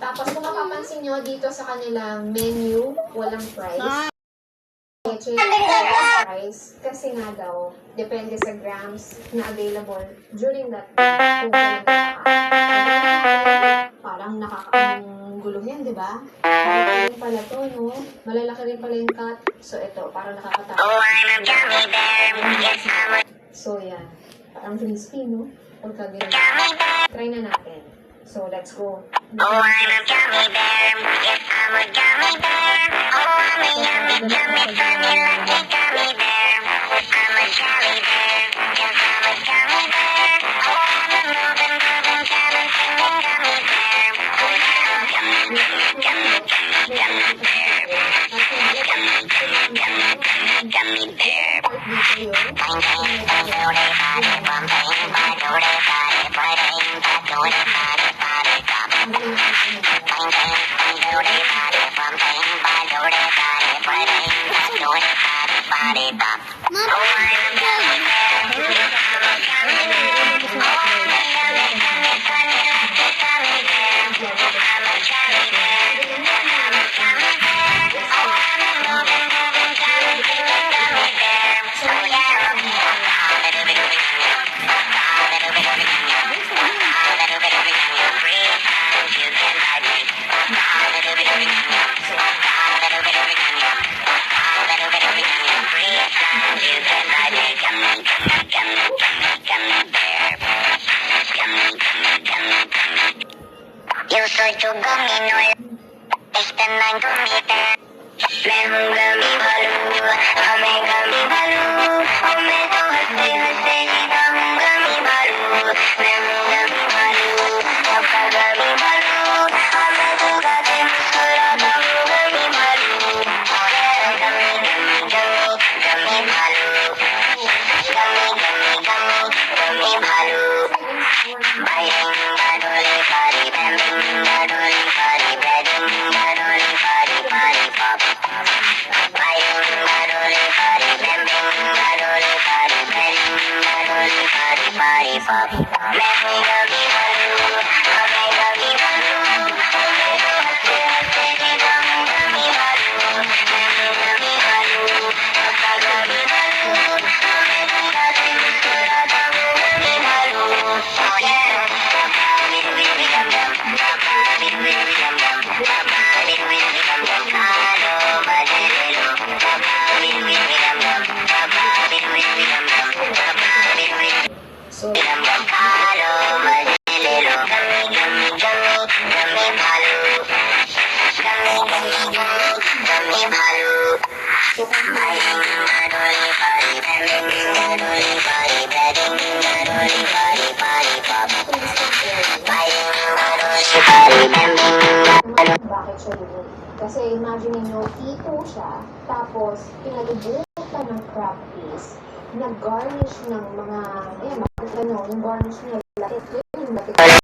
Tapos kung mapapansin nyo dito sa kanilang menu, walang price. Price kasi nga daw, depende sa grams na available during that time. Kung kailan parang nakakaanong gulo yan, di ba? Malalaki rin pala to, no? Malalaki rin pala yung cut. So, ito, parang nakakatakot. So, yan. Parang crispy, no? Pagka ganyan. Try na natin. So, let's go. Oh, I'm a gummy bear. Yes, I'm a gummy bear. Oh, I'm a yummy, yummy, funny, lucky gummy bear. I'm a jelly bear. Yes, I'm a gummy bear. Oh, I'm a moving, moving, jamming, singing gummy bear. Oh, yeah, gummy, gummy, gummy, gummy, gummy bear. Gummy, gummy, gummy, gummy, gummy bear. Bang, bang, bang, do-de, ba-de, bum, bang, ba, do-de, ba-de, ba-de, ba, do-de, ba-de, ba-de, bum. Bang, bang, bang, do-de, ba-de, bum, bang, ba, do-de, ba-de, ba-de, ba, do-de, ba-de, ba-de, bum. Oh, I'm a gummy bear. Yes, I'm a gummy bear. Oh, I'm a yummy, yummy, funny, lucky gummy bear. I'm a jelly bear. Yes, I'm a gummy bear. Oh, I'm a moving, moving, jamming, singing gummy bear. Oh, yeah. Yo soy tu gummy no este man gummy bear. मैं हूँ गमी भालू, हमें गमी भालू, और मैं तो हंसते हंसते जीता हूँ गमी भालू। मैं हूँ गमी भालू, सबका गमी भालू, और मैं तो गाते मुस्कुराता हूँ गमी भालू। गमी गमी गमी गमी भालू, गमी गमी गमी गमी भालू। Biting the dolly party, bending the dolly party, bedding the dolly party, party pop. Biting the dolly party, bending the dolly party, bedding the dolly party, party pop. मैं हूँ गमी भालू, हमें गमी भालू, हमें तो हंसते हंसते जीता हूँ गमी भालू। मैं हूँ गमी भालू, सबका गमी भालू, हमें तो गाते मुस्कुराता हूँ गमी भालू। Oh yeah. So, bakit siya doon? Kasi imagine niyo, ito siya, tapos pinalubutan ng crab piece, nag-garnish ng mga, ayan, makikita nyo, yung garnish niya, lapit yun, lapit.